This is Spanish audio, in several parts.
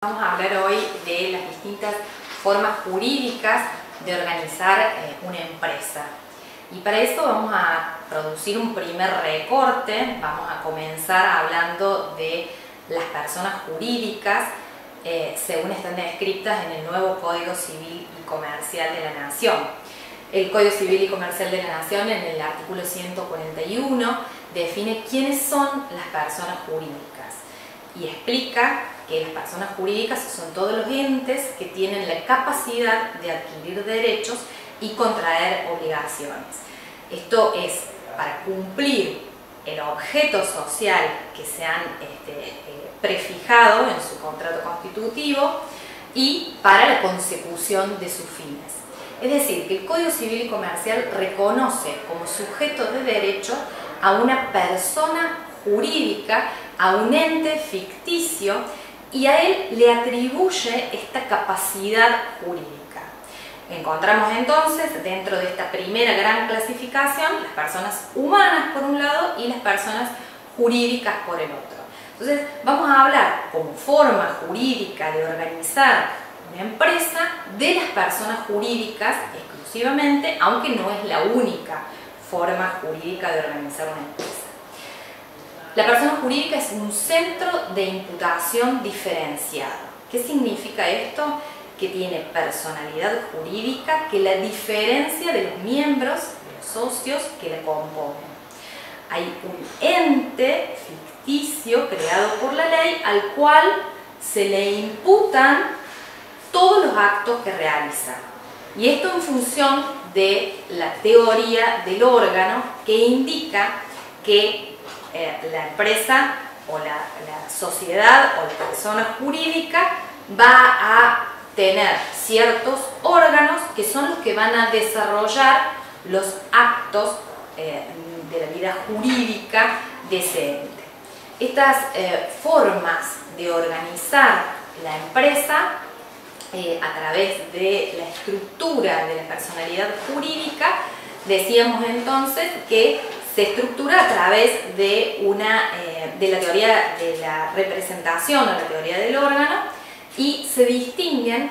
Vamos a hablar hoy de las distintas formas jurídicas de organizar una empresa. Y para eso vamos a producir un primer recorte. Vamos a comenzar hablando de las personas jurídicas según están descritas en el nuevo Código Civil y Comercial de la Nación. El Código Civil y Comercial de la Nación, en el artículo 141, define quiénes son las personas jurídicas y explica que las personas jurídicas son todos los entes que tienen la capacidad de adquirir derechos y contraer obligaciones. Esto es para cumplir el objeto social que se han prefijado en su contrato constitutivo y para la consecución de sus fines. Es decir, que el Código Civil y Comercial reconoce como sujeto de derecho a una persona jurídica, a un ente ficticio, y a él le atribuye esta capacidad jurídica. Encontramos entonces dentro de esta primera gran clasificación las personas humanas por un lado y las personas jurídicas por el otro. Entonces vamos a hablar como forma jurídica de organizar una empresa de las personas jurídicas exclusivamente, aunque no es la única forma jurídica de organizar una empresa. La persona jurídica es un centro de imputación diferenciado. ¿Qué significa esto? Que tiene personalidad jurídica que la diferencia de los miembros, de los socios que la componen. Hay un ente ficticio creado por la ley al cual se le imputan todos los actos que realiza. Y esto en función de la teoría del órgano que indica que la empresa o la sociedad o la persona jurídica va a tener ciertos órganos que son los que van a desarrollar los actos de la vida jurídica de ese ente. Estas formas de organizar la empresa a través de la estructura de la personalidad jurídica, decíamos entonces que se estructura a través de la teoría de la representación o la teoría del órgano, y se distinguen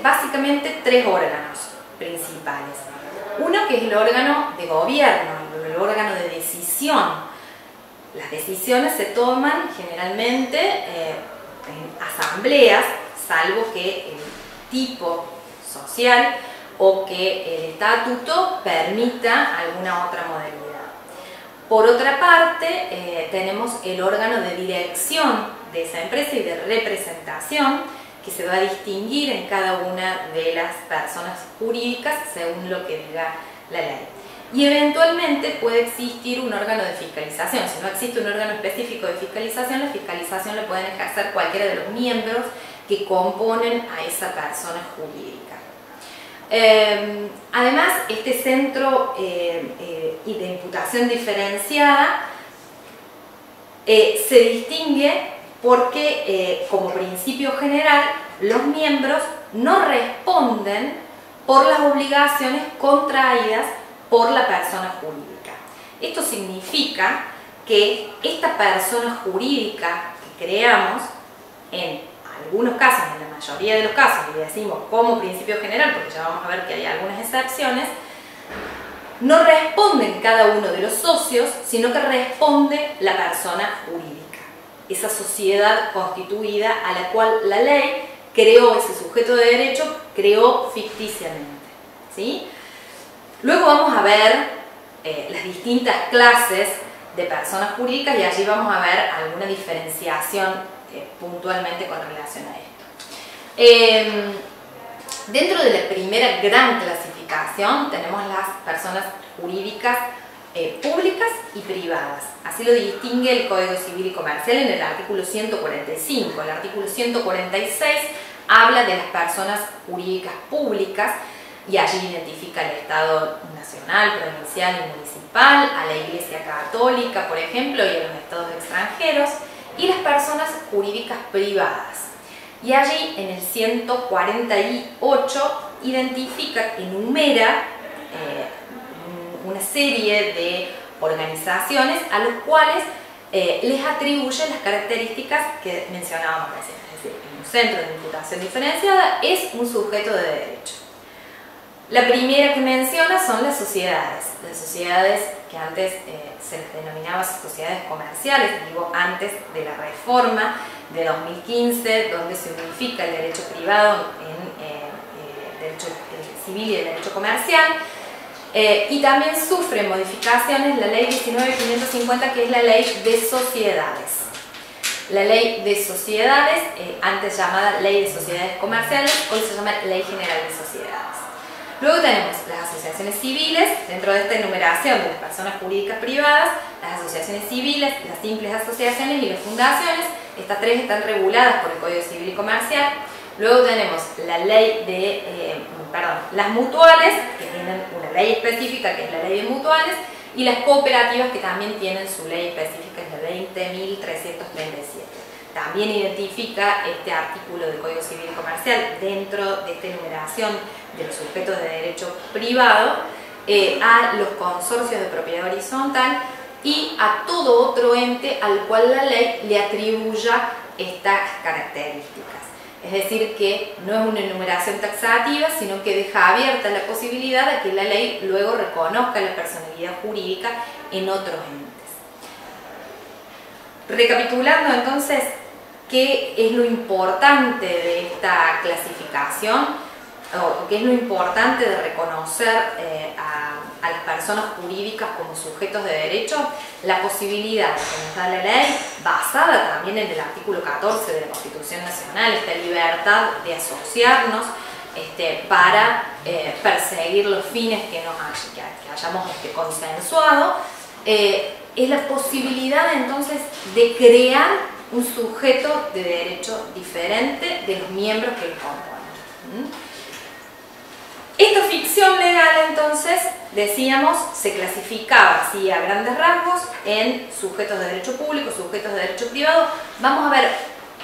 básicamente tres órganos principales. Uno que es el órgano de gobierno, el órgano de decisión. Las decisiones se toman generalmente en asambleas, salvo que el tipo social o que el estatuto permita alguna otra modalidad. Por otra parte, tenemos el órgano de dirección de esa empresa y de representación, que se va a distinguir en cada una de las personas jurídicas según lo que diga la ley. Y eventualmente puede existir un órgano de fiscalización. Si no existe un órgano específico de fiscalización, la fiscalización la pueden ejercer cualquiera de los miembros que componen a esa persona jurídica. Además, este centro de imputación diferenciada se distingue porque, como principio general, los miembros no responden por las obligaciones contraídas por la persona jurídica. Esto significa que esta persona jurídica que creamos, en algunos casos, en la mayoría de los casos, y decimos como principio general, porque ya vamos a ver que hay algunas excepciones, no responden cada uno de los socios, sino que responde la persona jurídica, esa sociedad constituida a la cual la ley creó, ese sujeto de derecho creó ficticiamente, ¿sí? Luego vamos a ver las distintas clases de personas jurídicas y allí vamos a ver alguna diferenciación puntualmente con relación a esto. Dentro de la primera gran clasificación tenemos las personas jurídicas públicas y privadas. Así lo distingue el Código Civil y Comercial en el artículo 145. El artículo 146 habla de las personas jurídicas públicas y allí identifica el Estado nacional, provincial y municipal, a la Iglesia Católica, por ejemplo, y a los estados extranjeros, y las personas jurídicas privadas. Y allí en el 148 identifica, enumera una serie de organizaciones a los cuales les atribuye las características que mencionábamos recién, es decir, un centro de imputación diferenciada, es un sujeto de derecho. La primera que menciona son las sociedades que antes se les denominaba sociedades comerciales, digo antes de la reforma de 2015, donde se unifica el derecho privado en derecho civil y el derecho comercial. Y también sufre modificaciones la ley 19.550, que es la ley de sociedades. La ley de sociedades, antes llamada ley de sociedades comerciales, hoy se llama ley general de sociedades. Luego tenemos las asociaciones civiles, dentro de esta enumeración de las personas jurídicas privadas, las asociaciones civiles, las simples asociaciones y las fundaciones. Estas tres están reguladas por el Código Civil y Comercial. Luego tenemos la ley de, las mutuales, que tienen una ley específica, que es la ley de mutuales, y las cooperativas, que también tienen su ley específica, es la 20.337. También identifica este artículo del Código Civil y Comercial dentro de esta enumeración de los sujetos de derecho privado a los consorcios de propiedad horizontal y a todo otro ente al cual la ley le atribuya estas características. Es decir, que no es una enumeración taxativa, sino que deja abierta la posibilidad de que la ley luego reconozca la personalidad jurídica en otros entes. Recapitulando entonces, ¿qué es lo importante de esta clasificación? O qué es lo importante de reconocer a las personas jurídicas como sujetos de derecho, la posibilidad que nos da la ley, basada también en el artículo 14 de la Constitución Nacional, esta libertad de asociarnos para perseguir los fines que hayamos consensuado, es la posibilidad entonces de crear un sujeto de derecho diferente de los miembros que lo componen. Esta ficción legal, entonces, decíamos, se clasificaba así a grandes rasgos en sujetos de derecho público, sujetos de derecho privado. Vamos a ver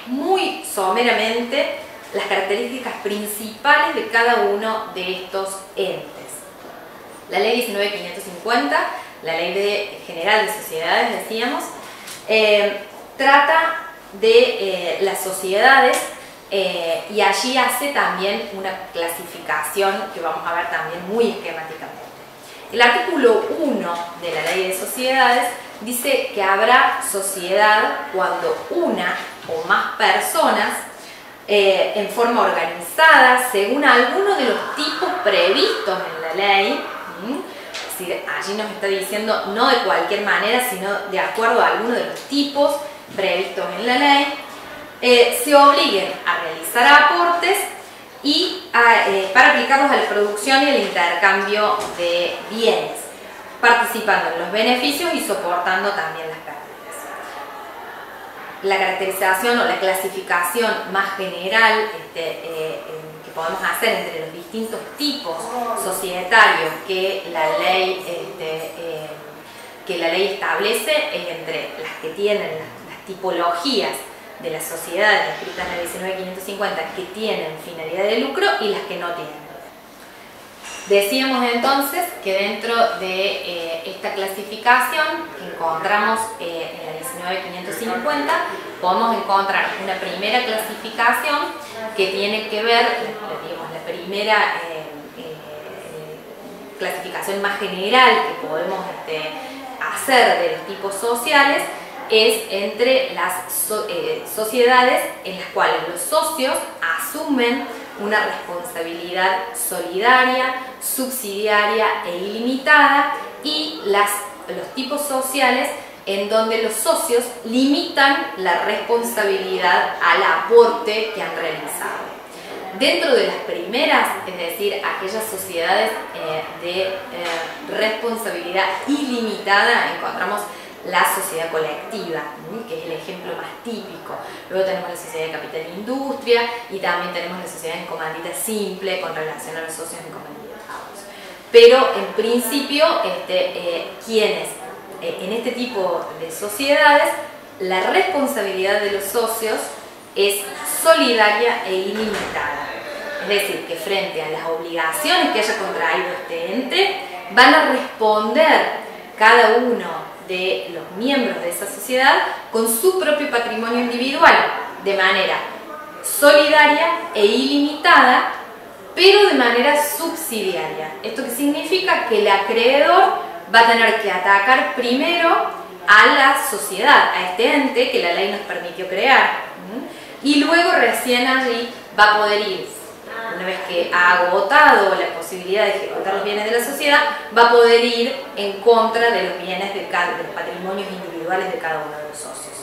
muy someramente las características principales de cada uno de estos entes. La ley 19.550, la ley general de sociedades, decíamos, trata de las sociedades. Y allí hace también una clasificación que vamos a ver también muy esquemáticamente. El artículo 1 de la ley de sociedades dice que habrá sociedad cuando una o más personas en forma organizada según alguno de los tipos previstos en la ley, es decir, allí nos está diciendo no de cualquier manera, sino de acuerdo a alguno de los tipos previstos en la ley, se obliguen a realizar aportes y para aplicarlos a la producción y el intercambio de bienes, participando en los beneficios y soportando también las pérdidas. La caracterización o la clasificación más general que podemos hacer entre los distintos tipos societarios que la ley establece es entre las que tienen las tipologías de las sociedades descritas en la 19.550 que tienen finalidad de lucro y las que no tienen. Decíamos entonces que dentro de esta clasificación que encontramos en la 19.550 podemos encontrar una primera clasificación que tiene que ver, digamos, la primera clasificación más general que podemos hacer de los tipos sociales es entre las sociedades en las cuales los socios asumen una responsabilidad solidaria, subsidiaria e ilimitada, y los tipos sociales en donde los socios limitan la responsabilidad al aporte que han realizado. Dentro de las primeras, es decir, aquellas sociedades de responsabilidad ilimitada, encontramos la sociedad colectiva, que es el ejemplo más típico. Luego tenemos la sociedad de capital e industria y también tenemos la sociedad en comandita simple con relación a los socios en comanditados. Pero en principio, quienes en este tipo de sociedades, la responsabilidad de los socios es solidaria e ilimitada. Es decir, que frente a las obligaciones que haya contraído este ente, van a responder cada uno de los miembros de esa sociedad con su propio patrimonio individual, de manera solidaria e ilimitada, pero de manera subsidiaria. ¿Esto qué significa? Que el acreedor va a tener que atacar primero a la sociedad, a este ente que la ley nos permitió crear, y luego recién allí va a poder ir, una vez que ha agotado la posibilidad de ejecutar los bienes de la sociedad, va a poder ir en contra de los bienes de los patrimonios individuales de cada uno de los socios.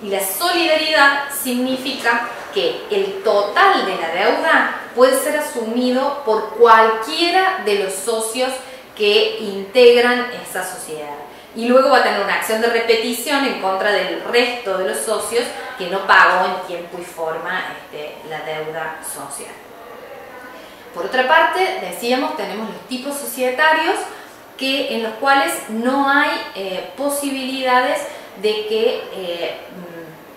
Y la solidaridad significa que el total de la deuda puede ser asumido por cualquiera de los socios que integran esa sociedad. Y luego va a tener una acción de repetición en contra del resto de los socios que no pagó en tiempo y forma la deuda social. Por otra parte, decíamos, tenemos los tipos societarios en los cuales no hay posibilidades de que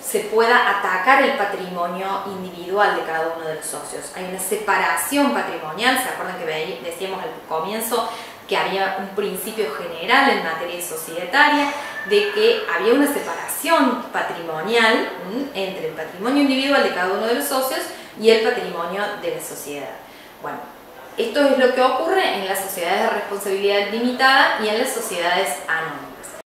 se pueda atacar el patrimonio individual de cada uno de los socios. Hay una separación patrimonial. ¿Se acuerdan que decíamos al comienzo que había un principio general en materia societaria de que había una separación patrimonial entre el patrimonio individual de cada uno de los socios y el patrimonio de la sociedad? Bueno, esto es lo que ocurre en las sociedades de responsabilidad limitada y en las sociedades anónimas.